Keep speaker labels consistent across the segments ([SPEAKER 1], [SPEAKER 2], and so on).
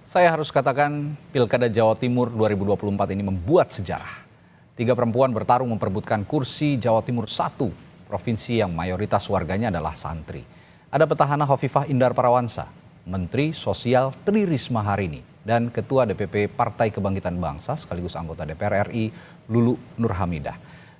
[SPEAKER 1] Saya harus katakan Pilkada Jawa Timur 2024 ini membuat sejarah. 3 perempuan bertarung memperebutkan kursi Jawa Timur 1, provinsi yang mayoritas warganya adalah santri. Ada petahana Hovifah Indar Parawansa, Menteri Sosial Tri Risma Harini, dan Ketua DPP Partai Kebangkitan Bangsa sekaligus anggota DPR RI Lulu Nur Hamidah.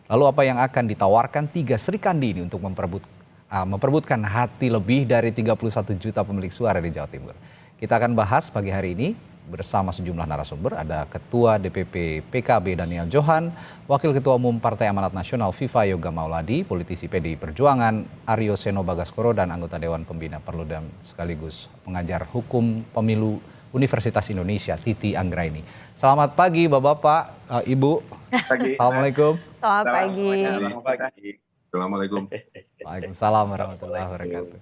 [SPEAKER 1] Lalu apa yang akan ditawarkan 3 Sri Kandi ini untuk memperebutkan hati lebih dari 31 juta pemilik suara di Jawa Timur? Kita akan bahas pagi hari ini bersama sejumlah narasumber. Ada Ketua DPP PKB Daniel Johan, Wakil Ketua Umum Partai Amanat Nasional Viva Yoga Mauladi, politisi PDI Perjuangan Aryo Seno Bagaskoro, dan anggota Dewan Pembina Perludem sekaligus pengajar hukum pemilu Universitas Indonesia Titi Anggraini. Selamat pagi Bapak-bapak, Ibu.
[SPEAKER 2] Pagi.
[SPEAKER 1] Assalamualaikum.
[SPEAKER 3] Selamat pagi.
[SPEAKER 2] Assalamualaikum.
[SPEAKER 1] Waalaikumsalam warahmatullahi wabarakatuh.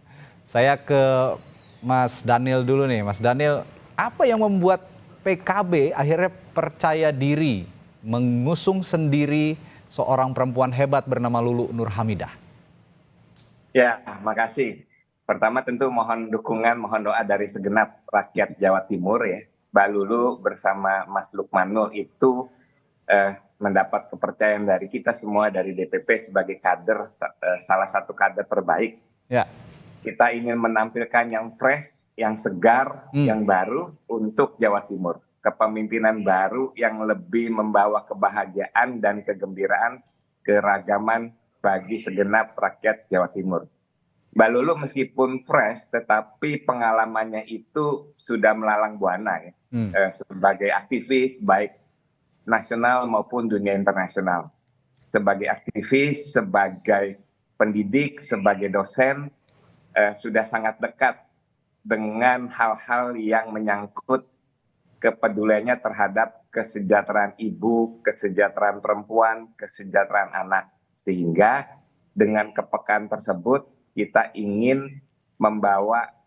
[SPEAKER 1] Saya ke Mas Daniel dulu nih. Mas Daniel, apa yang membuat PKB akhirnya percaya diri mengusung sendiri seorang perempuan hebat bernama Lulu Nur Hamidah?
[SPEAKER 2] Ya, makasih. Pertama tentu mohon dukungan, mohon doa dari segenap rakyat Jawa Timur ya. Mbak Lulu bersama Mas Lukmanul itu mendapat kepercayaan dari kita semua dari DPP sebagai kader, salah satu kader terbaik.
[SPEAKER 1] Ya.
[SPEAKER 2] Kita ingin menampilkan yang fresh, yang segar, yang baru untuk Jawa Timur. Kepemimpinan baru yang lebih membawa kebahagiaan dan kegembiraan, keragaman bagi segenap rakyat Jawa Timur. Mbak Lulu meskipun fresh, tetapi pengalamannya itu sudah melalang buana ya. Sebagai aktivis baik nasional maupun dunia internasional. Sebagai aktivis, sebagai pendidik, sebagai dosen, sudah sangat dekat dengan hal-hal yang menyangkut kepeduliannya terhadap kesejahteraan ibu, kesejahteraan perempuan, kesejahteraan anak. Sehingga dengan kepekaan tersebut kita ingin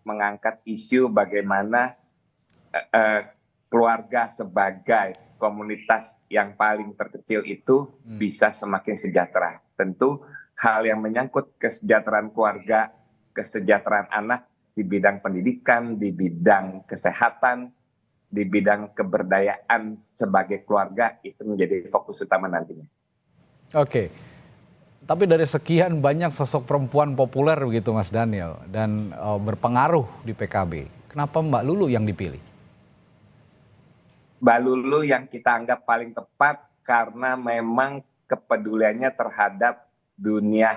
[SPEAKER 2] mengangkat isu bagaimana keluarga sebagai komunitas yang paling terkecil itu bisa semakin sejahtera. Tentu hal yang menyangkut kesejahteraan keluarga, kesejahteraan anak di bidang pendidikan, di bidang kesehatan, di bidang keberdayaan sebagai keluarga itu menjadi fokus utama nantinya.
[SPEAKER 1] Oke, tapi dari sekian banyak sosok perempuan populer begitu Mas Daniel dan berpengaruh di PKB, kenapa Mbak Lulu yang dipilih?
[SPEAKER 2] Mbak Lulu yang kita anggap paling tepat karena memang kepeduliannya terhadap dunia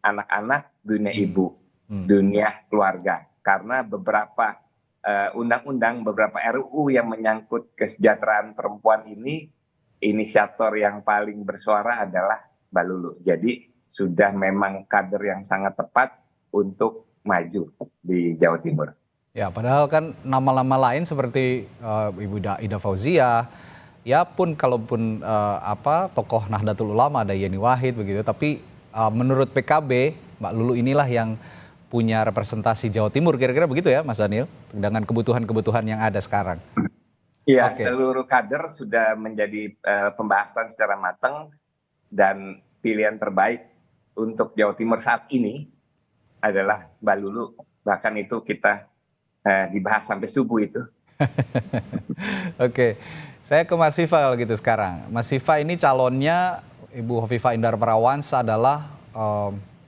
[SPEAKER 2] anak-anak, dunia ibu, dunia keluarga. Karena beberapa undang-undang, beberapa RUU yang menyangkut kesejahteraan perempuan ini, inisiator yang paling bersuara adalah Mbak Lulu. Jadi sudah memang kader yang sangat tepat untuk maju di Jawa Timur.
[SPEAKER 1] Ya, padahal kan nama-nama lain seperti Ibu Ida Fauzia, ya pun kalaupun tokoh Nahdlatul Ulama ada Yeni Wahid begitu, tapi menurut PKB Mbak Lulu inilah yang punya representasi Jawa Timur, kira-kira begitu ya Mas Daniel, dengan kebutuhan-kebutuhan yang ada sekarang.
[SPEAKER 2] Iya, seluruh kader sudah menjadi pembahasan secara matang dan pilihan terbaik untuk Jawa Timur saat ini adalah Mbak Lulu. Bahkan itu kita dibahas sampai subuh itu.
[SPEAKER 1] Oke, saya ke Mas Viva kalau gitu sekarang. Mas Viva ini calonnya Ibu Hovifah Indar Parawansa adalah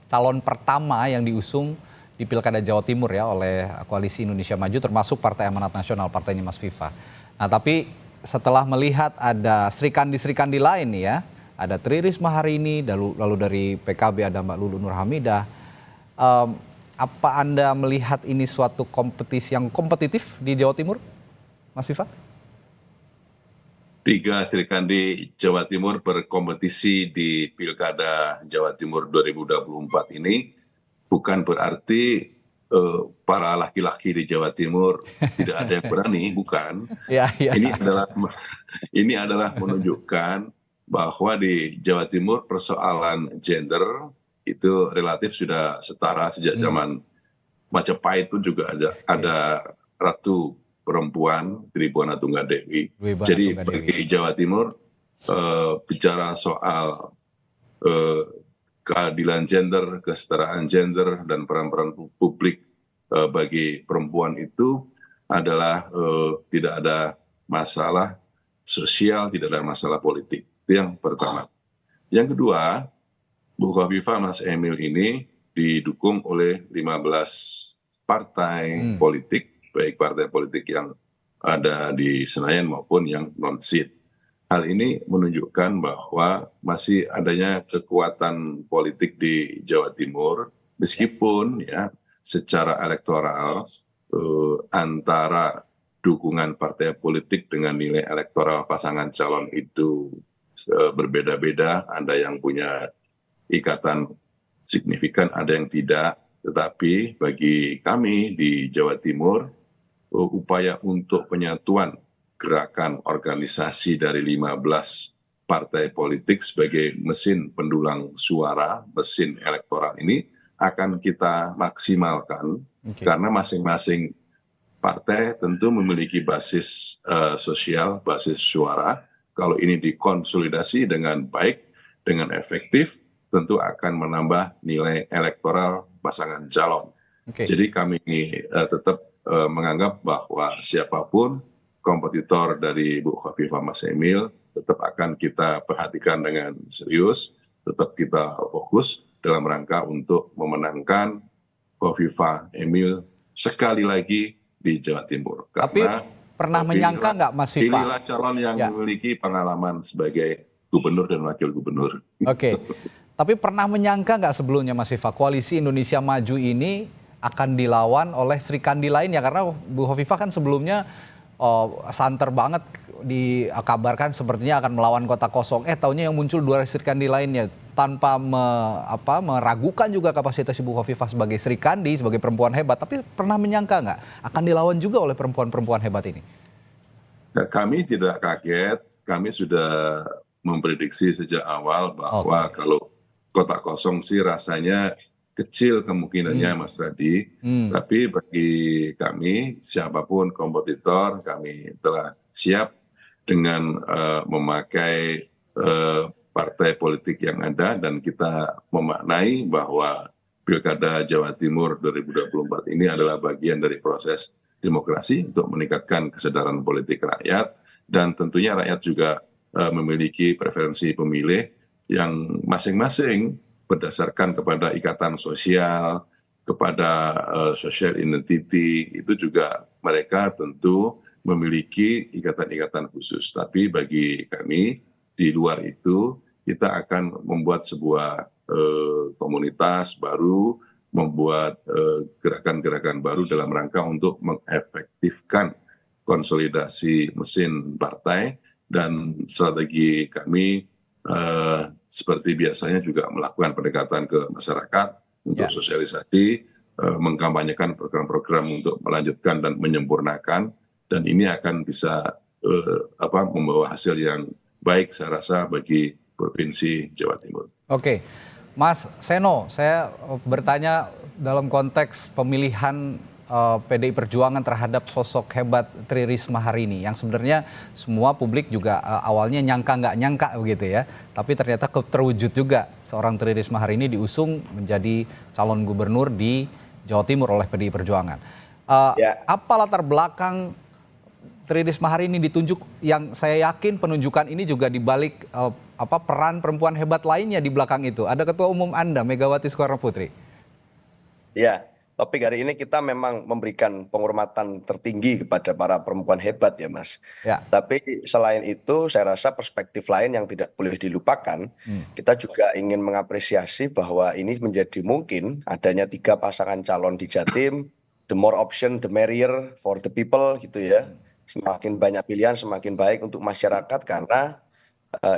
[SPEAKER 1] calon pertama yang diusung di Pilkada Jawa Timur ya oleh Koalisi Indonesia Maju termasuk Partai Amanat Nasional, partainya Mas Viva. Nah tapi setelah melihat ada Sri Kandi lain nih ya, ada Tri Risma Harini, lalu dari PKB ada Mbak Lulu Nur Hamidah. Apa Anda melihat ini suatu kompetisi yang kompetitif di Jawa Timur, Mas Viva?
[SPEAKER 4] 3 Sri Kandi Jawa Timur berkompetisi di Pilkada Jawa Timur 2024 ini bukan berarti para laki-laki di Jawa Timur tidak ada yang berani, bukan.
[SPEAKER 1] Ya.
[SPEAKER 4] Ini adalah menunjukkan bahwa di Jawa Timur persoalan gender itu relatif sudah setara sejak zaman Majapahit pun juga ada ratu perempuan Tribuana Tunggadewi. Jadi bagi Jawa Timur bicara soal keadilan gender, kesetaraan gender dan peran-peran publik bagi perempuan itu adalah tidak ada masalah sosial, tidak ada masalah politik. Itu yang pertama. Yang kedua, Bu Khofifah Mas Emil ini didukung oleh 15 partai politik, baik partai politik yang ada di Senayan maupun yang non-SID. Hal ini menunjukkan bahwa masih adanya kekuatan politik di Jawa Timur, meskipun ya secara elektoral antara dukungan partai politik dengan nilai elektoral pasangan calon itu berbeda-beda. Ada yang punya ikatan signifikan, ada yang tidak. Tetapi bagi kami di Jawa Timur, upaya untuk penyatuan gerakan organisasi dari 15 partai politik sebagai mesin pendulang suara, mesin elektoral ini akan kita maksimalkan. Karena masing-masing partai tentu memiliki basis sosial, basis suara. Kalau ini dikonsolidasi dengan baik, dengan efektif, tentu akan menambah nilai elektoral pasangan calon. Jadi kami tetap menganggap bahwa siapapun kompetitor dari Bu Khofifah Mas Emil tetap akan kita perhatikan dengan serius, tetap kita fokus dalam rangka untuk memenangkan Khofifah Emil sekali lagi di Jawa Timur.
[SPEAKER 1] Tapi pernah menyangka nggak Mas Viva?
[SPEAKER 4] Pilihlah calon yang memiliki pengalaman sebagai gubernur dan wakil gubernur.
[SPEAKER 1] Tapi pernah menyangka nggak sebelumnya Mas Viva, Koalisi Indonesia Maju ini akan dilawan oleh Sri Kandi lainnya? Karena Bu Khofifah kan sebelumnya santer banget, dikabarkan sepertinya akan melawan Kota Kosong. Taunya yang muncul dua Sri Kandi lainnya tanpa meragukan juga kapasitas Ibu Khofifah sebagai Sri Kandi, sebagai perempuan hebat. Tapi pernah menyangka nggak akan dilawan juga oleh perempuan-perempuan hebat ini?
[SPEAKER 4] Kami tidak kaget, kami sudah memprediksi sejak awal bahwa kalau Kota Kosong sih rasanya kecil kemungkinannya Mas Radi, tapi bagi kami siapapun kompetitor kami telah siap dengan memakai partai politik yang ada, dan kita memaknai bahwa Pilkada Jawa Timur 2024 ini adalah bagian dari proses demokrasi untuk meningkatkan kesadaran politik rakyat, dan tentunya rakyat juga memiliki preferensi pemilih yang masing-masing berdasarkan kepada ikatan sosial, kepada social identity. Itu juga mereka tentu memiliki ikatan-ikatan khusus. Tapi bagi kami di luar itu, kita akan membuat sebuah komunitas baru, membuat gerakan-gerakan baru dalam rangka untuk mengefektifkan konsolidasi mesin partai. Dan strategi kami seperti biasanya juga melakukan pendekatan ke masyarakat untuk sosialisasi, mengkampanyekan program-program untuk melanjutkan dan menyempurnakan, dan ini akan bisa membawa hasil yang baik saya rasa bagi Provinsi Jawa Timur.
[SPEAKER 1] Mas Seno, saya bertanya dalam konteks pemilihan PDI Perjuangan terhadap sosok hebat Tri Risma hari ini, yang sebenarnya semua publik juga awalnya nyangka nggak nyangka begitu ya, tapi ternyata terwujud juga seorang Tri Risma hari ini diusung menjadi calon gubernur di Jawa Timur oleh PDI Perjuangan. Apa latar belakang Tri Risma hari ini ditunjuk, yang saya yakin penunjukan ini juga dibalik peran perempuan hebat lainnya di belakang itu? Ada Ketua Umum Anda, Megawati Soekarno Putri.
[SPEAKER 3] Ya. Topik hari ini kita memang memberikan penghormatan tertinggi kepada para perempuan hebat ya Mas. Tapi selain itu saya rasa perspektif lain yang tidak boleh dilupakan, kita juga ingin mengapresiasi bahwa ini menjadi mungkin adanya 3 pasangan calon di Jatim, the more option the merrier for the people gitu ya. Semakin banyak pilihan semakin baik untuk masyarakat, karena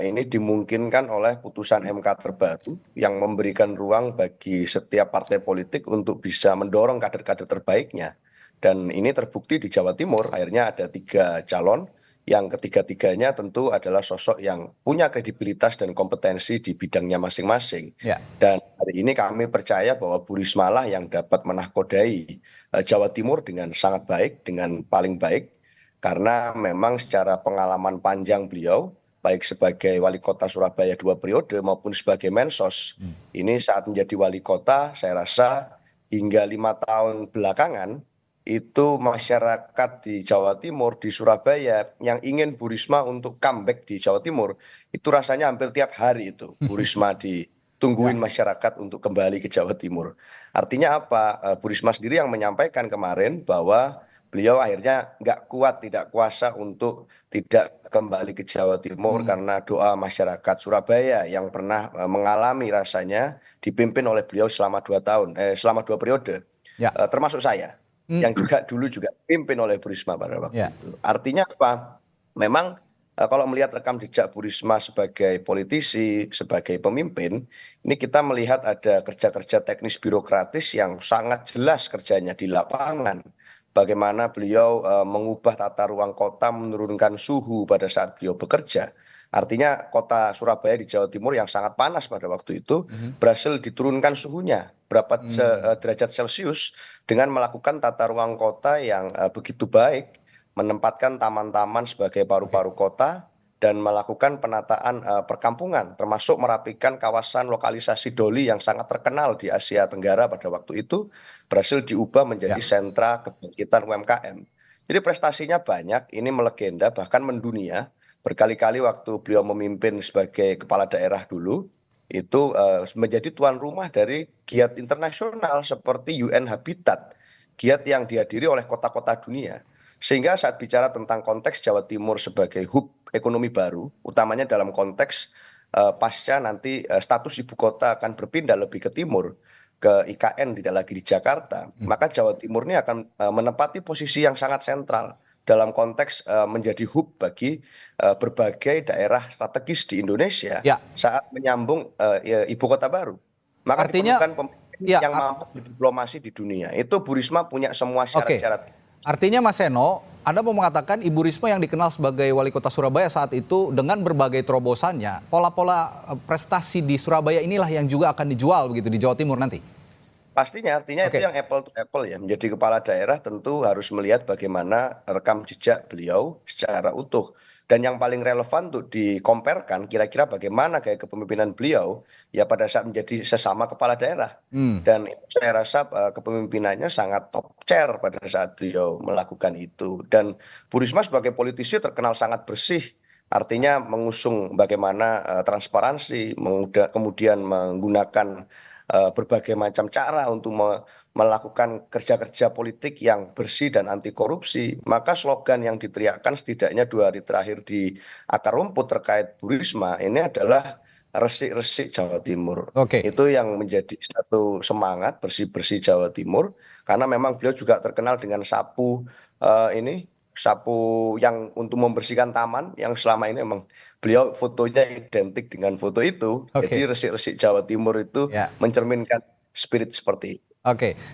[SPEAKER 3] ini dimungkinkan oleh putusan MK terbaru yang memberikan ruang bagi setiap partai politik untuk bisa mendorong kader-kader terbaiknya. Dan ini terbukti di Jawa Timur, akhirnya ada 3 calon yang ketiga-tiganya tentu adalah sosok yang punya kredibilitas dan kompetensi di bidangnya masing-masing. Dan hari ini kami percaya bahwa Bu Risma lah yang dapat menahkodai Jawa Timur dengan sangat baik, dengan paling baik, karena memang secara pengalaman panjang beliau, baik sebagai wali kota Surabaya 2 periode maupun sebagai Mensos. Ini saat menjadi wali kota, saya rasa hingga 5 tahun belakangan itu masyarakat di Jawa Timur, di Surabaya yang ingin Bu Risma untuk comeback di Jawa Timur, itu rasanya hampir tiap hari itu Bu Risma ditungguin masyarakat untuk kembali ke Jawa Timur. Artinya apa? Bu Risma sendiri yang menyampaikan kemarin bahwa beliau akhirnya nggak kuat, tidak kuasa untuk tidak kembali ke Jawa Timur karena doa masyarakat Surabaya yang pernah mengalami rasanya dipimpin oleh beliau selama 2 tahun, selama 2 periode, termasuk saya yang dulu juga dipimpin oleh Bu Risma pada waktu itu. Artinya apa? Memang kalau melihat rekam jejak Bu Risma sebagai politisi, sebagai pemimpin, ini kita melihat ada kerja-kerja teknis birokratis yang sangat jelas kerjanya di lapangan. Bagaimana beliau mengubah tata ruang kota, menurunkan suhu pada saat beliau bekerja. Artinya kota Surabaya di Jawa Timur yang sangat panas pada waktu itu berhasil diturunkan suhunya berapa derajat Celcius dengan melakukan tata ruang kota yang begitu baik, menempatkan taman-taman sebagai paru-paru kota dan melakukan penataan perkampungan, termasuk merapikan kawasan lokalisasi Doli yang sangat terkenal di Asia Tenggara pada waktu itu, berhasil diubah menjadi sentra kebangkitan UMKM. Jadi prestasinya banyak, ini melegenda bahkan mendunia. Berkali-kali waktu beliau memimpin sebagai kepala daerah dulu, itu menjadi tuan rumah dari giat internasional seperti UN Habitat, giat yang dihadiri oleh kota-kota dunia. Sehingga saat bicara tentang konteks Jawa Timur sebagai hub ekonomi baru, utamanya dalam konteks pasca nanti status ibu kota akan berpindah lebih ke timur, ke IKN tidak lagi di Jakarta, maka Jawa Timur ini akan menempati posisi yang sangat sentral dalam konteks menjadi hub bagi berbagai daerah strategis di Indonesia saat menyambung ibu kota baru. Maka diperlukan pemimpin yang mampu berdiplomasi di dunia. Itu Bu Risma punya semua syarat-syarat.
[SPEAKER 1] Artinya Mas Seno, Anda mau mengatakan Ibu Risma yang dikenal sebagai wali kota Surabaya saat itu dengan berbagai terobosannya, pola-pola prestasi di Surabaya inilah yang juga akan dijual begitu di Jawa Timur nanti?
[SPEAKER 3] Pastinya, artinya itu yang apple to apple ya. Menjadi kepala daerah tentu harus melihat bagaimana rekam jejak beliau secara utuh. Dan yang paling relevan untuk dikomparkan kira-kira bagaimana gaya kepemimpinan beliau ya pada saat menjadi sesama kepala daerah. Dan saya rasa kepemimpinannya sangat top chair pada saat beliau melakukan itu. Dan Bu Risma sebagai politisi terkenal sangat bersih. Artinya mengusung bagaimana transparansi, kemudian menggunakan berbagai macam cara untuk melakukan kerja-kerja politik yang bersih dan anti korupsi. Maka slogan yang diteriakkan setidaknya 2 hari terakhir di akar rumput terkait Bu Risma ini adalah resik-resik Jawa Timur. Itu yang menjadi satu semangat bersih-bersih Jawa Timur, karena memang beliau juga terkenal dengan sapu sapu yang untuk membersihkan taman yang selama ini memang beliau fotonya identik dengan foto itu. Jadi resik-resik Jawa Timur itu mencerminkan spirit seperti itu.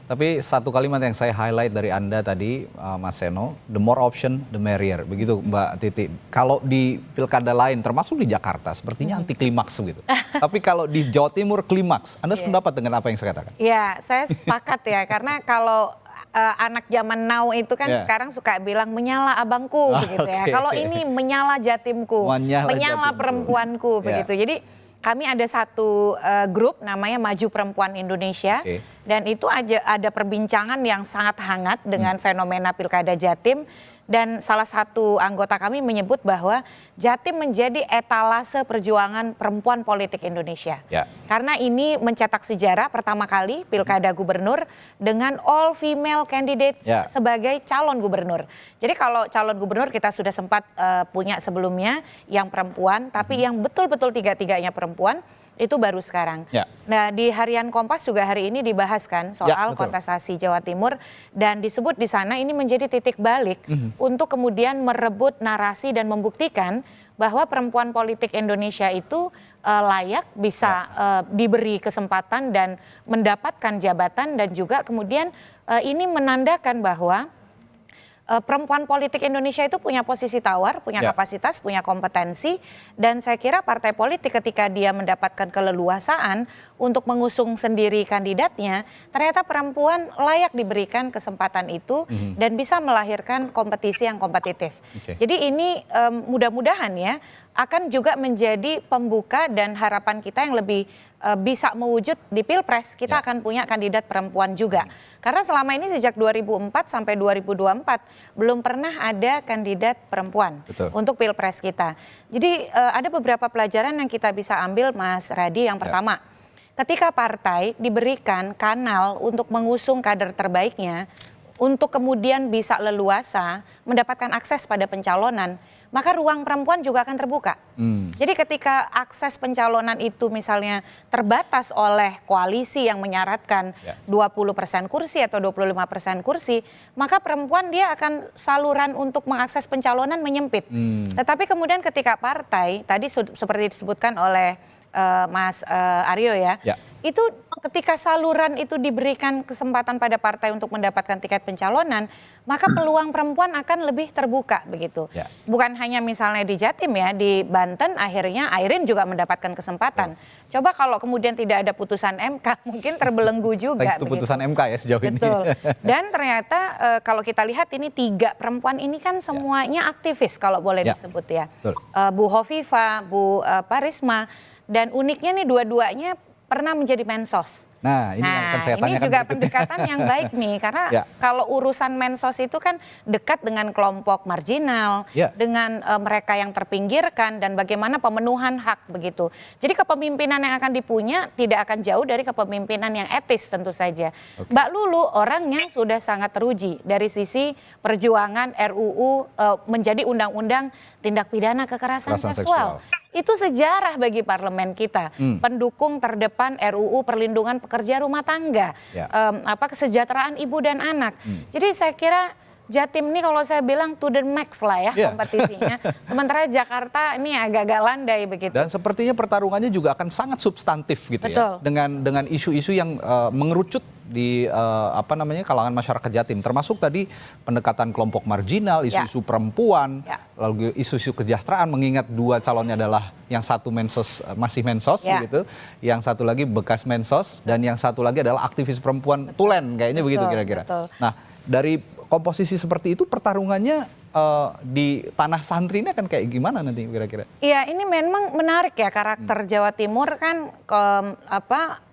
[SPEAKER 1] Tapi satu kalimat yang saya highlight dari Anda tadi, Mas Seno, the more option, the merrier. Begitu Mbak Titi. Kalau di pilkada lain, termasuk di Jakarta, sepertinya anti klimaks begitu. Tapi kalau di Jawa Timur klimaks, Anda sependapat dengan apa yang saya katakan?
[SPEAKER 5] Ya, saya sepakat ya, karena kalau anak zaman now itu kan sekarang suka bilang menyala abangku begitu ya. Kalau ini menyala jatimku, menyala perempuanku begitu. Jadi kami ada satu grup namanya Maju Perempuan Indonesia dan itu ada perbincangan yang sangat hangat dengan fenomena Pilkada Jatim. Dan salah satu anggota kami menyebut bahwa Jatim menjadi etalase perjuangan perempuan politik Indonesia. Karena ini mencetak sejarah pertama kali Pilkada Gubernur dengan all female candidate sebagai calon gubernur. Jadi kalau calon gubernur kita sudah sempat punya sebelumnya yang perempuan, tapi yang betul-betul tiga-tiganya perempuan. Itu baru sekarang. Nah, di Harian Kompas juga hari ini dibahas kan soal kontestasi Jawa Timur dan disebut di sana ini menjadi titik balik untuk kemudian merebut narasi dan membuktikan bahwa perempuan politik Indonesia itu layak bisa diberi kesempatan dan mendapatkan jabatan dan juga kemudian ini menandakan bahwa perempuan politik Indonesia itu punya posisi tawar, punya kapasitas, punya kompetensi, dan saya kira partai politik ketika dia mendapatkan keleluasaan untuk mengusung sendiri kandidatnya, ternyata perempuan layak diberikan kesempatan itu dan bisa melahirkan kompetisi yang kompetitif. Jadi ini mudah-mudahan ya akan juga menjadi pembuka dan harapan kita yang lebih bisa mewujud di Pilpres. Kita akan punya kandidat perempuan juga. Karena selama ini sejak 2004 sampai 2024 belum pernah ada kandidat perempuan untuk Pilpres kita. Jadi ada beberapa pelajaran yang kita bisa ambil, Mas Radi. Yang pertama, ketika partai diberikan kanal untuk mengusung kader terbaiknya, untuk kemudian bisa leluasa mendapatkan akses pada pencalonan, maka ruang perempuan juga akan terbuka. Jadi ketika akses pencalonan itu misalnya terbatas oleh koalisi yang menyaratkan 20% kursi atau 25% kursi, maka perempuan dia akan saluran untuk mengakses pencalonan menyempit. Tetapi kemudian ketika partai, tadi seperti disebutkan oleh Mas Aryo ya, itu ketika saluran itu diberikan kesempatan pada partai untuk mendapatkan tiket pencalonan, maka peluang perempuan akan lebih terbuka begitu. Bukan hanya misalnya di Jatim ya, di Banten akhirnya Airin juga mendapatkan kesempatan. Coba kalau kemudian tidak ada putusan MK, mungkin terbelenggu juga.
[SPEAKER 1] Thanks to putusan MK ya sejauh ini.
[SPEAKER 5] Dan ternyata kalau kita lihat ini 3 perempuan ini kan semuanya aktivis kalau boleh disebut ya. Bu Hovifa, Bu Risma. Dan uniknya nih dua-duanya pernah menjadi mensos.
[SPEAKER 1] Nah, ini yang akan saya tanyakan.
[SPEAKER 5] Ini juga pendekatan yang baik nih, karena kalau urusan mensos itu kan dekat dengan kelompok marginal, dengan mereka yang terpinggirkan dan bagaimana pemenuhan hak begitu. Jadi kepemimpinan yang akan dipunya tidak akan jauh dari kepemimpinan yang etis tentu saja. Mbak Lulu orang yang sudah sangat teruji dari sisi perjuangan RUU menjadi undang-undang tindak pidana kekerasan seksual. Itu sejarah bagi parlemen kita, pendukung terdepan RUU perlindungan pekerja rumah tangga, kesejahteraan ibu dan anak. Jadi saya kira Jatim ini kalau saya bilang to the max lah ya kompetisinya. Sementara Jakarta ini agak-agak landai begitu.
[SPEAKER 1] Dan sepertinya pertarungannya juga akan sangat substantif gitu ya. Dengan isu-isu yang mengerucut di kalangan masyarakat Jatim, termasuk tadi pendekatan kelompok marginal, isu-isu perempuan, lalu isu-isu kesejahteraan, mengingat 2 calonnya adalah yang satu mensos, masih mensos begitu, yang satu lagi bekas mensos, dan yang satu lagi adalah aktivis perempuan tulen kayaknya begitu kira-kira. Nah, dari komposisi seperti itu pertarungannya di tanah santri ini akan kayak gimana nanti kira-kira? Iya, ini memang menarik ya, karakter Jawa Timur kan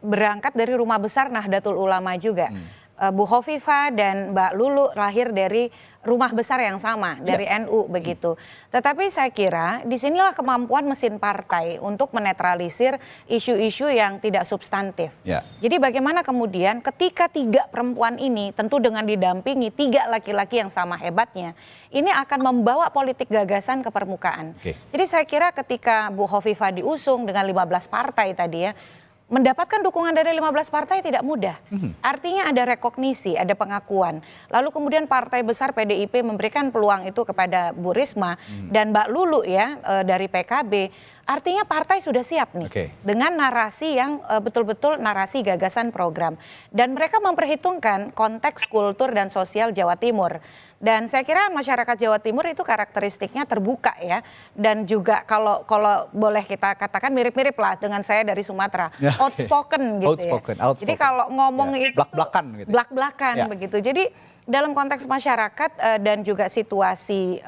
[SPEAKER 1] berangkat dari rumah besar Nahdlatul Ulama juga. Bu Hovifa dan Mbak Lulu lahir dari rumah besar yang sama, dari NU begitu. Tetapi saya kira disinilah kemampuan mesin partai untuk menetralisir isu-isu yang tidak substantif. Jadi bagaimana kemudian ketika 3 perempuan ini tentu dengan didampingi 3 laki-laki yang sama hebatnya, ini akan membawa politik gagasan ke permukaan. Jadi saya kira ketika Bu Hovifa diusung dengan 15 partai tadi ya, mendapatkan dukungan dari 15 partai tidak mudah. Artinya ada rekognisi, ada pengakuan. Lalu kemudian partai besar PDIP memberikan peluang itu kepada Bu Risma dan Mbak Lulu ya dari PKB. Artinya partai sudah siap nih dengan narasi yang betul-betul narasi gagasan program. Dan mereka memperhitungkan konteks kultur dan sosial Jawa Timur. Dan saya kira masyarakat Jawa Timur itu karakteristiknya terbuka ya. Dan juga kalau boleh kita katakan mirip-mirip lah dengan saya dari Sumatera. Outspoken gitu ya. Jadi kalau ngomong itu blak-blakan gitu.
[SPEAKER 5] Blak-blakan begitu. Jadi dalam konteks masyarakat dan juga situasi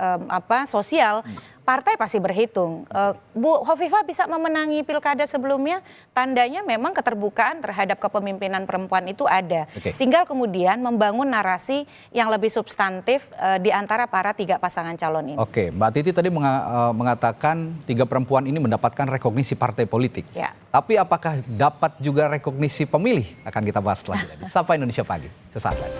[SPEAKER 5] sosial, partai pasti berhitung. Bu Hovifa bisa memenangi pilkada sebelumnya, tandanya memang keterbukaan terhadap kepemimpinan perempuan itu ada. Tinggal kemudian membangun narasi yang lebih substantif di antara para 3 pasangan calon ini.
[SPEAKER 1] Mbak Titi tadi mengatakan 3 perempuan ini mendapatkan rekognisi partai politik. Tapi apakah dapat juga rekognisi pemilih? Akan kita bahas selanjutnya di Sapa Indonesia Pagi. Sesaat lagi.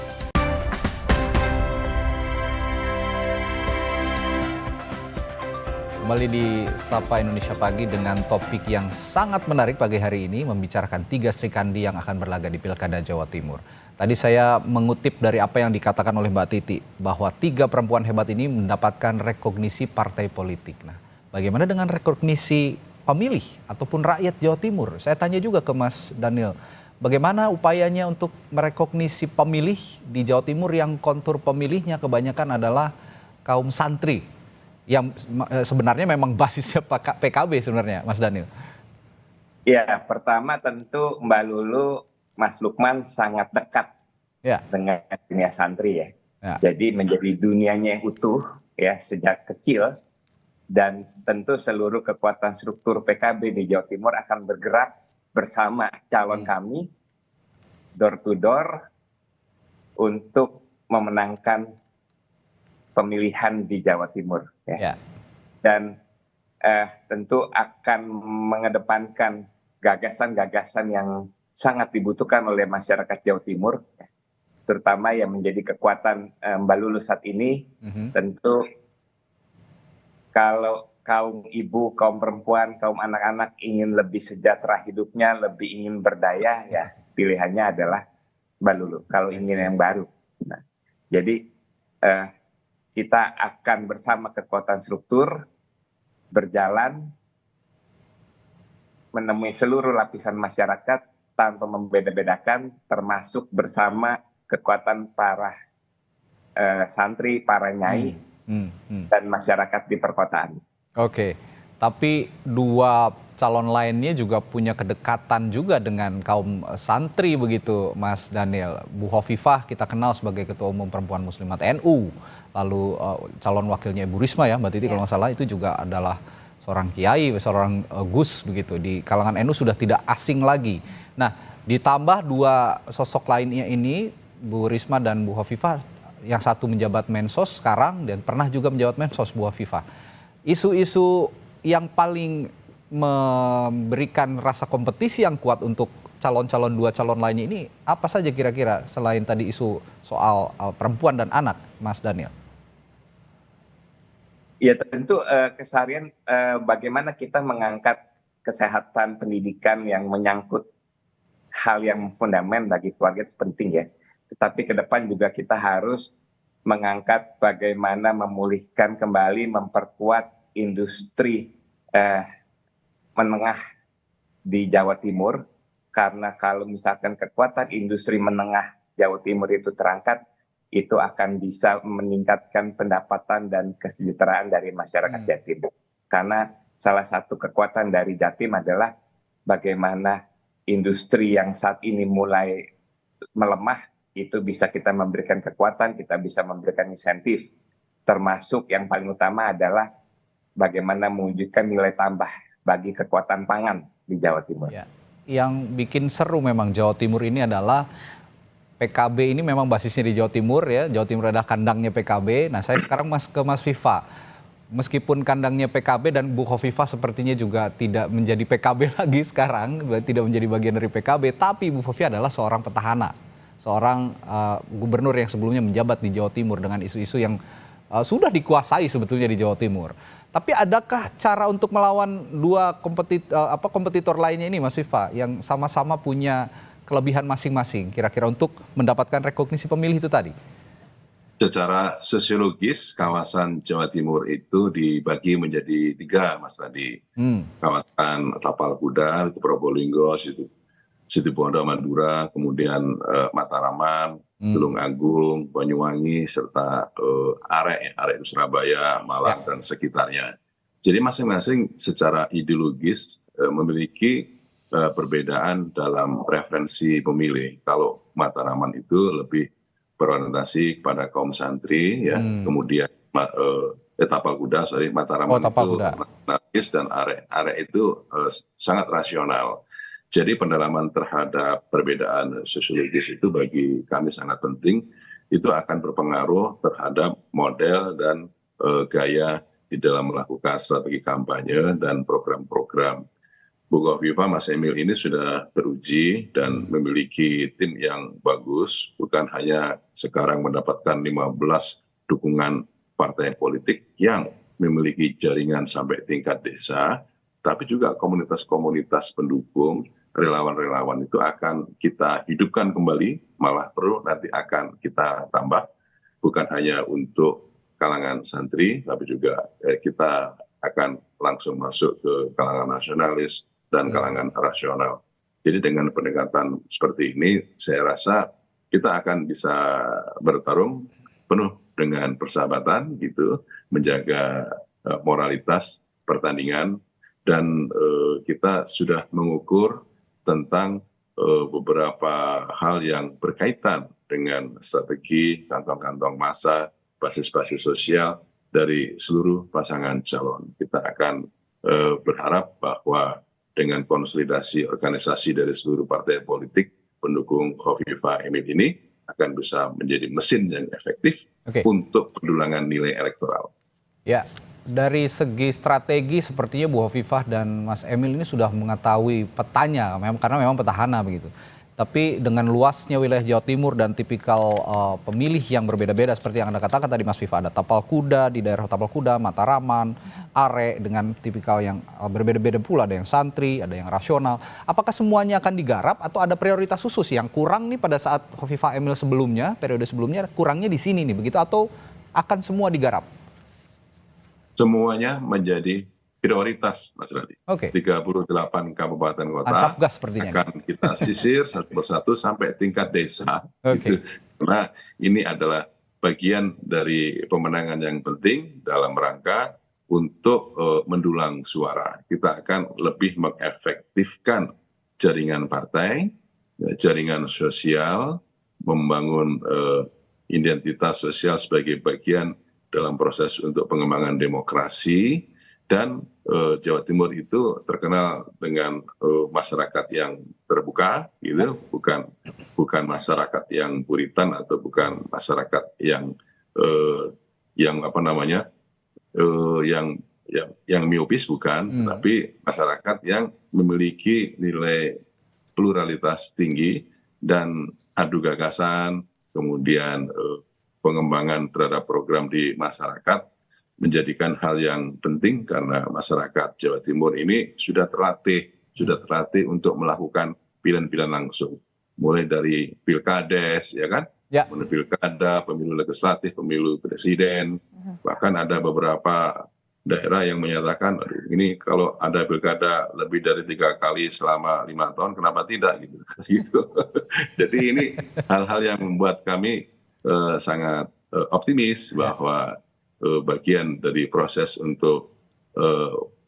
[SPEAKER 1] Kembali di Sapa Indonesia Pagi dengan topik yang sangat menarik pagi hari ini, membicarakan 3 Sri Kandi yang akan berlaga di Pilkada Jawa Timur. Tadi saya mengutip dari apa yang dikatakan oleh Mbak Titi, bahwa 3 perempuan hebat ini mendapatkan rekognisi partai politik. Nah, bagaimana dengan rekognisi pemilih ataupun rakyat Jawa Timur? Saya tanya juga ke Mas Daniel, bagaimana upayanya untuk merekognisi pemilih di Jawa Timur yang kontur pemilihnya kebanyakan adalah kaum santri, yang sebenarnya memang basisnya PKB sebenarnya, Mas Daniel?
[SPEAKER 2] Ya, pertama tentu Mbak Lulu, Mas Lukman sangat dekat dengan dunia santri ya. Jadi menjadi dunianya yang utuh ya sejak kecil. dan tentu seluruh kekuatan struktur PKB di Jawa Timur akan bergerak bersama calon kami door to door untuk memenangkan pemilihan di Jawa Timur. Ya. Dan tentu akan mengedepankan gagasan-gagasan yang sangat dibutuhkan oleh masyarakat Jawa Timur, terutama yang menjadi kekuatan Mbak Lulu saat ini. Tentu kalau kaum ibu, kaum perempuan, kaum anak-anak ingin lebih sejahtera hidupnya, lebih ingin berdaya, ya pilihannya adalah Mbak Lulu. Kalau ingin yang baru. Nah, jadi kita akan bersama kekuatan struktur berjalan menemui seluruh lapisan masyarakat tanpa membeda-bedakan, termasuk bersama kekuatan para santri, para nyai, dan masyarakat di perkotaan.
[SPEAKER 1] Oke, tapi dua calon lainnya juga punya kedekatan juga dengan kaum santri begitu, Mas Daniel. Bu Hovifah kita kenal sebagai Ketua Umum Perempuan Muslimat NU, lalu calon wakilnya Ibu Risma ya, Mbak Titi kalau nggak salah itu juga adalah seorang kiai, seorang gus begitu. Di kalangan NU sudah tidak asing lagi. Nah, ditambah dua sosok lainnya ini, Bu Risma dan Bu Hovifah, yang satu menjabat Mensos sekarang dan pernah juga menjabat Mensos, Bu Hovifah. Isu-isu yang paling memberikan rasa kompetisi yang kuat untuk dua calon lainnya ini apa saja kira-kira selain tadi isu soal perempuan dan anak, Mas Daniel?
[SPEAKER 2] Ya tentu keseharian bagaimana kita mengangkat kesehatan pendidikan yang menyangkut hal yang fundamental bagi keluarga itu penting ya. Tetapi ke depan juga kita harus mengangkat bagaimana memulihkan kembali, memperkuat industri menengah di Jawa Timur. Karena kalau misalkan kekuatan industri menengah Jawa Timur itu terangkat, itu akan bisa meningkatkan pendapatan dan kesejahteraan dari masyarakat Jatim. Karena salah satu kekuatan dari Jatim adalah bagaimana industri yang saat ini mulai melemah, itu bisa kita memberikan kekuatan, kita bisa memberikan insentif. Termasuk yang paling utama adalah bagaimana mewujudkan nilai tambah bagi kekuatan pangan di Jawa Timur.
[SPEAKER 1] Ya. Yang bikin seru memang Jawa Timur ini adalah PKB ini memang basisnya di Jawa Timur ya. Jawa Timur adalah kandangnya PKB. Nah, saya sekarang ke Mas Viva. Meskipun kandangnya PKB dan Bu Hovifah sepertinya juga tidak menjadi PKB lagi sekarang, tidak menjadi bagian dari PKB, tapi Bu Hovifah adalah seorang petahana, seorang gubernur yang sebelumnya menjabat di Jawa Timur dengan isu-isu yang sudah dikuasai sebetulnya di Jawa Timur. Tapi adakah cara untuk melawan dua kompetitor lainnya ini, Mas Viva, yang sama-sama punya kelebihan masing-masing kira-kira untuk mendapatkan rekognisi pemilih itu tadi?
[SPEAKER 4] Secara sosiologis kawasan Jawa Timur itu dibagi menjadi 3, Mas Radi. Kawasan Tapal Kuda, itu Probolinggo, Situbondo, Madura, kemudian Mataraman, Tulung Agung, Banyuwangi, serta Arek itu Surabaya, Malang, dan sekitarnya. Jadi masing-masing secara ideologis memiliki perbedaan dalam preferensi pemilih. Kalau Mataraman itu lebih berorientasi kepada kaum santri, ya. Kemudian Tapal Kuda, Mataraman itu nasionalis, dan Arek itu sangat rasional. Jadi pendalaman terhadap perbedaan sosiologis itu bagi kami sangat penting. Itu akan berpengaruh terhadap model dan gaya di dalam melakukan strategi kampanye dan program-program. Bu Hovifah, Mas Emil ini sudah teruji dan memiliki tim yang bagus, bukan hanya sekarang mendapatkan 15 dukungan partai politik yang memiliki jaringan sampai tingkat desa, tapi juga komunitas-komunitas pendukung, relawan-relawan itu akan kita hidupkan kembali, malah perlu nanti akan kita tambah, bukan hanya untuk kalangan santri, tapi juga kita akan langsung masuk ke kalangan nasionalis dan kalangan rasional. Jadi dengan pendekatan seperti ini, saya rasa kita akan bisa bertarung penuh dengan persahabatan, gitu, menjaga moralitas pertandingan, dan kita sudah mengukur tentang beberapa hal yang berkaitan dengan strategi kantong-kantong massa, basis-basis sosial, dari seluruh pasangan calon. Kita akan berharap bahwa dengan konsolidasi organisasi dari seluruh partai politik pendukung Khofifah Emil ini akan bisa menjadi mesin yang efektif untuk pendulangan nilai elektoral.
[SPEAKER 1] Ya, dari segi strategi sepertinya Bu Khofifah dan Mas Emil ini sudah mengetahui petanya, karena memang petahana begitu. Tapi dengan luasnya wilayah Jawa Timur dan tipikal pemilih yang berbeda-beda seperti yang Anda katakan tadi Mas Viva, ada Tapal Kuda di daerah Tapal Kuda, Mataraman, Are dengan tipikal yang berbeda-beda pula, ada yang santri, ada yang rasional. Apakah semuanya akan digarap atau ada prioritas khusus yang kurang nih pada saat Khofifah Emil sebelumnya, periode sebelumnya kurangnya di sini nih begitu atau akan semua digarap?
[SPEAKER 4] Semuanya menjadi prioritas, Mas Radi. 38 kabupaten kota akan kita sisir satu persatu sampai tingkat desa. Gitu. Karena ini adalah bagian dari pemenangan yang penting dalam rangka untuk mendulang suara. Kita akan lebih mengefektifkan jaringan partai, jaringan sosial, membangun identitas sosial sebagai bagian dalam proses untuk pengembangan demokrasi. Dan Jawa Timur itu terkenal dengan masyarakat yang terbuka, gitu, bukan masyarakat yang puritan atau bukan masyarakat yang apa namanya yang miopis, bukan, tapi masyarakat yang memiliki nilai pluralitas tinggi dan adu gagasan, kemudian pengembangan terhadap program di masyarakat menjadikan hal yang penting karena masyarakat Jawa Timur ini sudah terlatih untuk melakukan pilihan-pilihan langsung, mulai dari pilkades, ya kan, mulai pilkada, pemilu legislatif, pemilu presiden, bahkan ada beberapa daerah yang menyatakan, aduh, ini kalau ada pilkada lebih dari 3 kali selama 5 tahun, kenapa tidak gitu. Jadi ini hal-hal yang membuat kami sangat optimis bahwa bagian dari proses untuk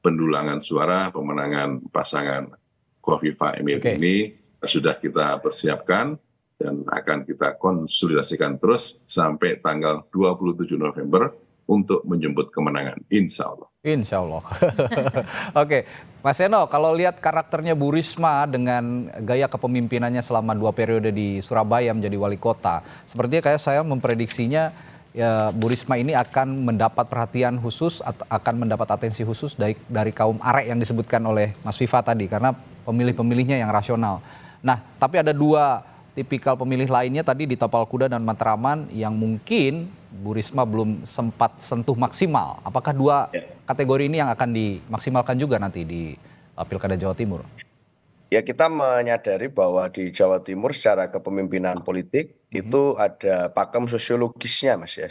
[SPEAKER 4] pendulangan suara pemenangan pasangan Khofifah Emil ini sudah kita persiapkan dan akan kita konsolidasikan terus sampai tanggal 27 November untuk menjemput kemenangan, insya Allah.
[SPEAKER 1] Insya Allah. Oke, Mas Eno, kalau lihat karakternya Bu Risma dengan gaya kepemimpinannya selama 2 periode di Surabaya menjadi wali kota, sepertinya kayak saya memprediksinya ya, Bu Risma ini akan mendapat perhatian khusus, akan mendapat atensi khusus dari kaum arek yang disebutkan oleh Mas Viva tadi, karena pemilih-pemilihnya yang rasional. Nah, tapi ada 2 tipikal pemilih lainnya tadi di Tapal Kuda dan Matraman yang mungkin Bu Risma belum sempat sentuh maksimal. Apakah 2 kategori ini yang akan dimaksimalkan juga nanti di Pilkada Jawa Timur?
[SPEAKER 3] Ya, kita menyadari bahwa di Jawa Timur secara kepemimpinan politik itu ada pakem sosiologisnya, Mas, ya,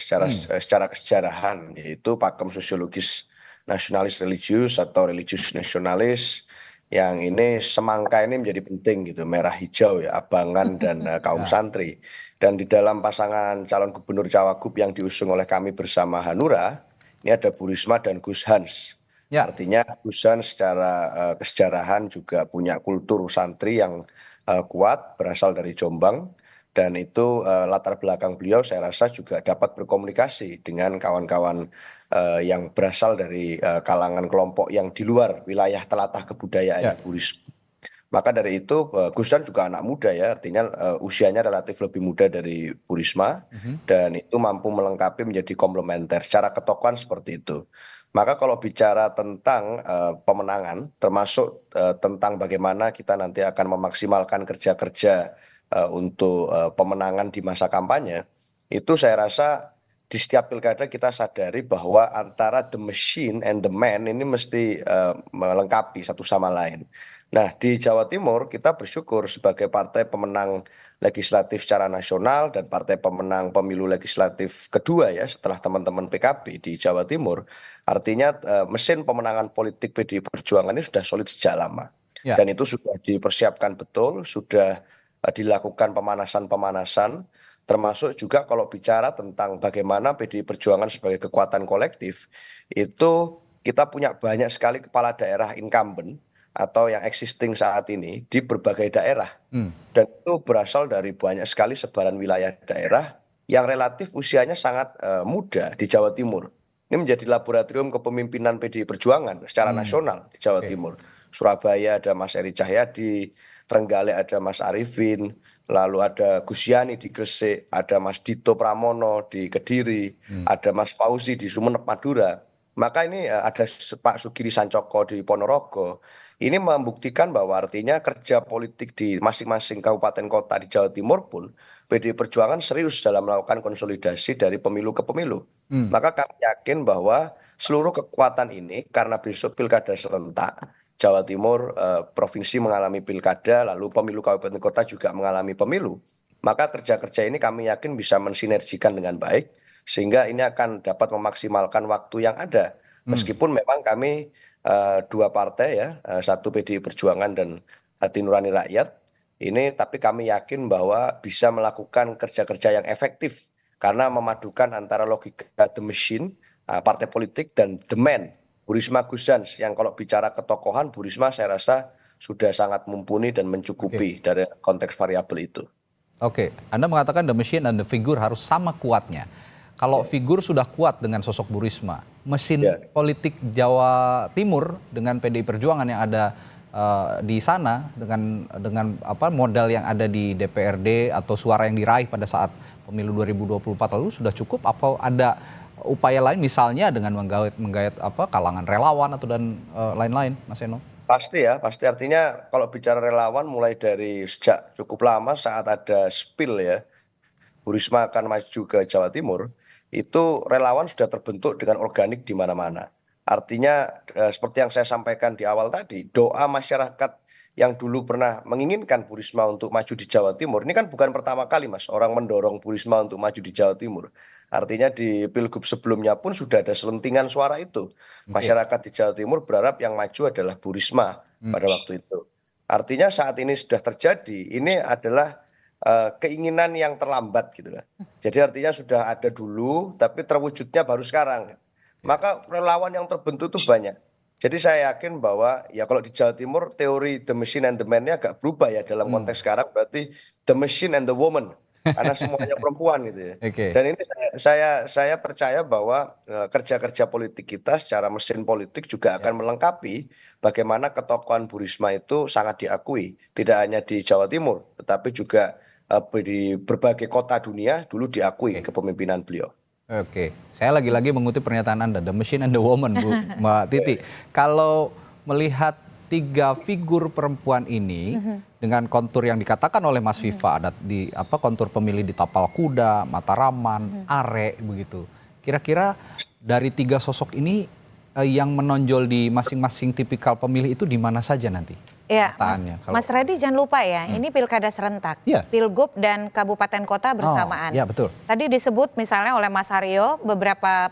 [SPEAKER 3] secara kesejarahan, yaitu pakem sosiologis nasionalis religius atau religius nasionalis, yang ini semangka ini menjadi penting gitu, merah hijau ya, abangan dan kaum santri. Dan di dalam pasangan calon gubernur cawagup yang diusung oleh kami bersama Hanura, ini ada Bu Risma dan Gus Hans. Artinya Gus Hans secara kesejarahan juga punya kultur santri yang kuat, berasal dari Jombang, dan itu latar belakang beliau saya rasa juga dapat berkomunikasi dengan kawan-kawan yang berasal dari kalangan kelompok yang di luar wilayah telatah kebudayaan Bu Risma. Maka dari itu Gus Hans juga anak muda ya, artinya usianya relatif lebih muda dari Bu Risma, dan itu mampu melengkapi menjadi komplementer secara ketokohan seperti itu. Maka kalau bicara tentang pemenangan, termasuk tentang bagaimana kita nanti akan memaksimalkan kerja-kerja untuk pemenangan di masa kampanye, itu saya rasa di setiap pilkada kita sadari bahwa antara the machine and the man ini mesti melengkapi satu sama lain. Nah, di Jawa Timur kita bersyukur sebagai partai pemenang legislatif secara nasional dan partai pemenang pemilu legislatif kedua ya setelah teman-teman PKB di Jawa Timur. Artinya mesin pemenangan politik PDI Perjuangan ini sudah solid sejak lama. Dan itu sudah dipersiapkan betul, sudah dilakukan pemanasan-pemanasan, termasuk juga kalau bicara tentang bagaimana PDI Perjuangan sebagai kekuatan kolektif, itu kita punya banyak sekali kepala daerah incumbent atau yang existing saat ini di berbagai daerah. Dan itu berasal dari banyak sekali sebaran wilayah daerah yang relatif usianya sangat muda di Jawa Timur. ini menjadi laboratorium kepemimpinan PDI Perjuangan secara nasional di Jawa Timur. Surabaya ada Mas Eri Cahyadi, Trenggalek ada Mas Arifin, lalu ada Gus Yani di Gresik, ada Mas Dito Pramono di Kediri, ada Mas Fauzi di Sumeneb Madura. Maka ini ada Pak Sugiri Sancoko di Ponorogo. Ini membuktikan bahwa artinya kerja politik di masing-masing kabupaten kota di Jawa Timur pun PDI Perjuangan serius dalam melakukan konsolidasi dari pemilu ke pemilu. Maka kami yakin bahwa seluruh kekuatan ini karena besok pilkada serentak, Jawa Timur provinsi mengalami pilkada, lalu pemilu kabupaten kota juga mengalami pemilu. Maka kerja-kerja ini kami yakin bisa mensinergikan dengan baik, sehingga ini akan dapat memaksimalkan waktu yang ada. Meskipun memang kami dua partai ya, satu PDI Perjuangan dan Hati Nurani Rakyat, ini tapi kami yakin bahwa bisa melakukan kerja-kerja yang efektif karena memadukan antara logika the machine, partai politik, dan the man, Bu Risma Gusans, yang kalau bicara ketokohan Bu Risma saya rasa sudah sangat mumpuni dan mencukupi dari konteks variabel itu.
[SPEAKER 1] Oke, Anda mengatakan the machine dan the figure harus sama kuatnya. Kalau figur sudah kuat dengan sosok Bu Risma, mesin politik Jawa Timur dengan PDI Perjuangan yang ada di sana dengan apa modal yang ada di DPRD atau suara yang diraih pada saat pemilu 2024 lalu sudah cukup, apa ada upaya lain misalnya dengan menggait apa kalangan relawan atau dan lain-lain, Mas Eno?
[SPEAKER 3] Pasti ya, pasti. Artinya kalau bicara relawan mulai dari sejak cukup lama saat ada spill ya, Bu Risma akan maju ke Jawa Timur, itu relawan sudah terbentuk dengan organik di mana-mana. Artinya seperti yang saya sampaikan di awal tadi, doa masyarakat yang dulu pernah menginginkan Bu Risma untuk maju di Jawa Timur, ini kan bukan pertama kali Mas, orang mendorong Bu Risma untuk maju di Jawa Timur. Artinya di pilgub sebelumnya pun sudah ada selentingan suara itu. Masyarakat di Jawa Timur berharap yang maju adalah Bu Risma pada waktu itu. Artinya saat ini sudah terjadi, ini adalah keinginan yang terlambat gitu lah. Jadi artinya sudah ada dulu tapi terwujudnya baru sekarang. Maka relawan yang terbentuk itu banyak. Jadi saya yakin bahwa ya kalau di Jawa Timur teori the machine and the man-nya agak berubah ya dalam konteks sekarang, berarti the machine and the woman. Karena semuanya perempuan gitu ya. Dan ini saya percaya bahwa kerja-kerja politik kita secara mesin politik juga akan melengkapi bagaimana ketokohan Bu Risma itu sangat diakui. Tidak hanya di Jawa Timur, tetapi juga di berbagai kota dunia dulu diakui kepemimpinan beliau.
[SPEAKER 1] Oke, saya lagi-lagi mengutip pernyataan Anda, the machine and the woman, Bu Mbak Titi. Kalau melihat tiga figur perempuan ini dengan kontur yang dikatakan oleh Mas Viva, ada di apa kontur pemilih di Tapal Kuda, Mataraman, Are begitu. Kira-kira dari tiga sosok ini yang menonjol di masing-masing tipikal pemilih itu di mana saja nanti?
[SPEAKER 5] Ya, Mas Radi jangan lupa ya, ini pilkada serentak, pilgub dan kabupaten kota bersamaan.
[SPEAKER 1] Ya betul.
[SPEAKER 5] Tadi disebut misalnya oleh Mas Haryo beberapa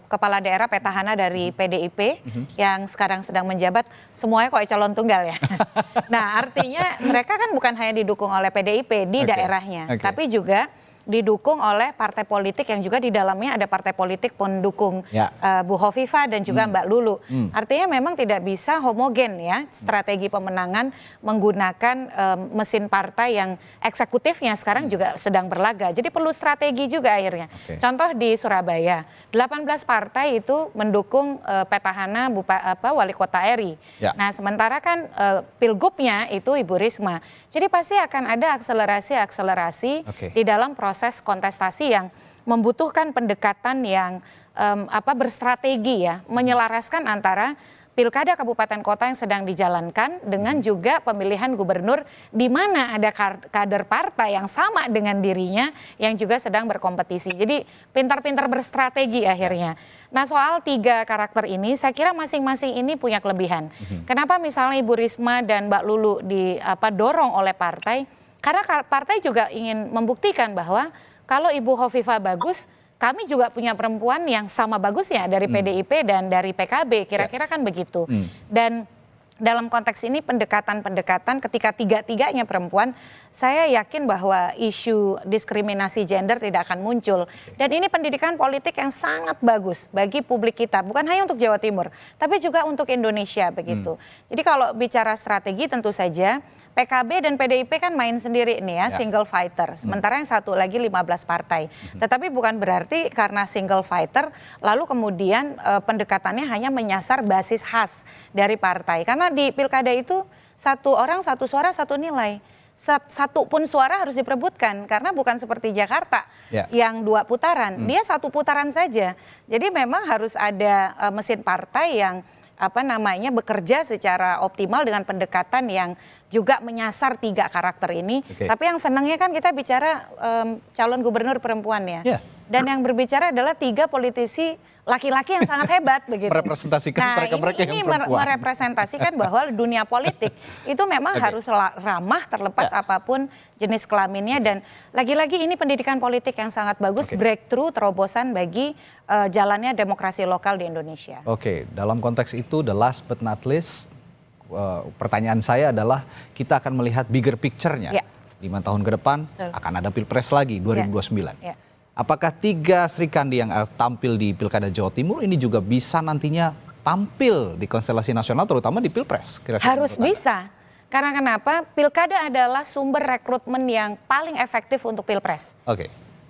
[SPEAKER 5] kepala daerah petahana dari PDIP yang sekarang sedang menjabat, semuanya kok calon tunggal ya. Nah artinya mereka kan bukan hanya didukung oleh PDIP di daerahnya, tapi juga didukung oleh partai politik yang juga di dalamnya ada partai politik pendukung Bu Hovifah dan juga Mbak Lulu. Artinya memang tidak bisa homogen ya strategi pemenangan menggunakan mesin partai yang eksekutifnya sekarang juga sedang berlaga. Jadi perlu strategi juga akhirnya. Contoh di Surabaya, 18 partai itu mendukung petahana Wali Kota Eri. Nah sementara kan pilgubnya itu Ibu Risma. Jadi pasti akan ada akselerasi di dalam proses kontestasi yang membutuhkan pendekatan yang berstrategi ya, menyelaraskan antara pilkada kabupaten kota yang sedang dijalankan dengan juga pemilihan gubernur di mana ada kader partai yang sama dengan dirinya yang juga sedang berkompetisi. Jadi pintar-pintar berstrategi akhirnya. Nah soal tiga karakter ini saya kira masing-masing ini punya kelebihan. Kenapa misalnya Ibu Risma dan Mbak Lulu dorong oleh partai? Karena partai juga ingin membuktikan bahwa kalau Ibu Hovifah bagus, kami juga punya perempuan yang sama bagusnya dari PDIP dan dari PKB, kira-kira kan begitu. Dan dalam konteks ini pendekatan-pendekatan ketika tiga-tiganya perempuan, saya yakin bahwa isu diskriminasi gender tidak akan muncul. Dan ini pendidikan politik yang sangat bagus bagi publik kita, bukan hanya untuk Jawa Timur, tapi juga untuk Indonesia begitu. Jadi kalau bicara strategi tentu saja PKB dan PDIP kan main sendiri nih ya, single fighter. Sementara yang satu lagi 15 partai. Tetapi bukan berarti karena single fighter lalu kemudian pendekatannya hanya menyasar basis khas dari partai. Karena di pilkada itu satu orang, satu suara, satu nilai. Satu pun suara harus diperebutkan karena bukan seperti Jakarta yang 2 putaran. Dia 1 putaran saja. Jadi memang harus ada mesin partai yang bekerja secara optimal dengan pendekatan yang juga menyasar 3 karakter ini. Tapi yang senangnya kan kita bicara calon gubernur perempuan ya. Dan yang berbicara adalah 3 politisi laki-laki yang sangat hebat begitu.
[SPEAKER 1] Merepresentasikan mereka-mereka yang perempuan.
[SPEAKER 5] Merepresentasikan bahwa dunia politik itu memang harus ramah terlepas apapun jenis kelaminnya, dan lagi-lagi ini pendidikan politik yang sangat bagus, breakthrough, terobosan bagi jalannya demokrasi lokal di Indonesia.
[SPEAKER 1] Dalam konteks itu, the last but not least, pertanyaan saya adalah kita akan melihat bigger picture-nya. 5 tahun ke depan akan ada Pilpres lagi 2029. Apakah 3 Sri Kandi yang tampil di Pilkada Jawa Timur ini juga bisa nantinya tampil di konstelasi nasional, terutama di Pilpres?
[SPEAKER 5] Harus bisa. Karena kenapa? Pilkada adalah sumber rekrutmen yang paling efektif untuk Pilpres.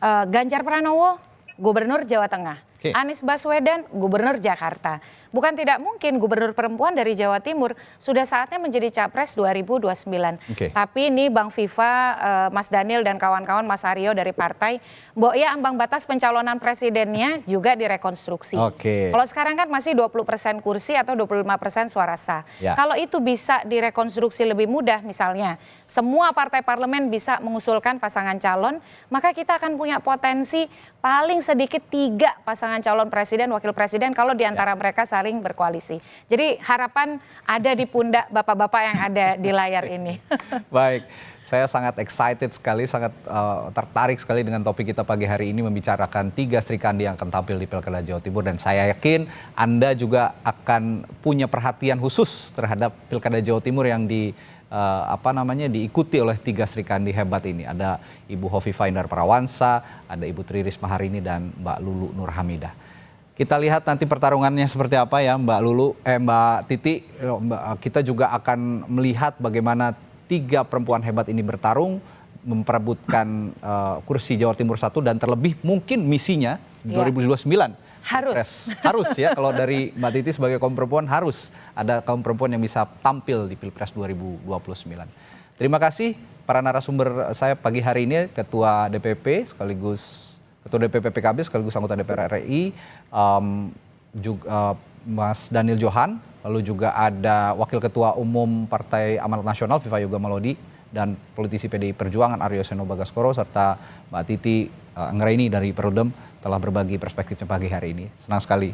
[SPEAKER 5] Ganjar Pranowo, Gubernur Jawa Tengah. Anies Baswedan, Gubernur Jakarta. Bukan tidak mungkin gubernur perempuan dari Jawa Timur sudah saatnya menjadi capres 2029. Tapi ini Bang Viva, Mas Daniel dan kawan-kawan, Mas Aryo dari partai, ya ambang batas pencalonan presidennya juga direkonstruksi. Kalau sekarang kan masih 20% kursi atau 25% suara sah. Kalau itu bisa direkonstruksi lebih mudah, misalnya semua partai parlemen bisa mengusulkan pasangan calon, maka kita akan punya potensi paling sedikit 3 pasangan calon presiden, wakil presiden kalau diantara mereka saling berkoalisi. Jadi harapan ada di pundak bapak-bapak yang ada di layar ini.
[SPEAKER 1] Baik, saya sangat excited sekali, sangat tertarik sekali dengan topik kita pagi hari ini, membicarakan 3 Sri Kandi yang akan tampil di Pilkada Jawa Timur, dan saya yakin Anda juga akan punya perhatian khusus terhadap Pilkada Jawa Timur yang diikuti oleh 3 Sri Kandi hebat ini. Ada Ibu Hovifah Indar Parawansa, ada Ibu Tri Risma Harini, dan Mbak Lulu Nur Hamidah. Kita lihat nanti pertarungannya seperti apa ya Mbak Titi. Kita juga akan melihat bagaimana 3 perempuan hebat ini bertarung memperebutkan kursi Jawa Timur 1, dan terlebih mungkin misinya 2029. Harus ya, kalau dari Mbak Titi sebagai kaum perempuan, harus ada kaum perempuan yang bisa tampil di Pilpres 2029. Terima kasih para narasumber saya pagi hari ini, Ketua DPP sekaligus Ketua DPP PKB sekaligus anggota DPR RI, juga Mas Daniel Johan, lalu juga ada Wakil Ketua Umum Partai Amanat Nasional Viva Yoga Malodi, dan politisi PDI Perjuangan Aryo Seno Bagaskoro, serta Mbak Titi Anggraini dari Perludem telah berbagi perspektifnya pagi hari ini. Senang sekali.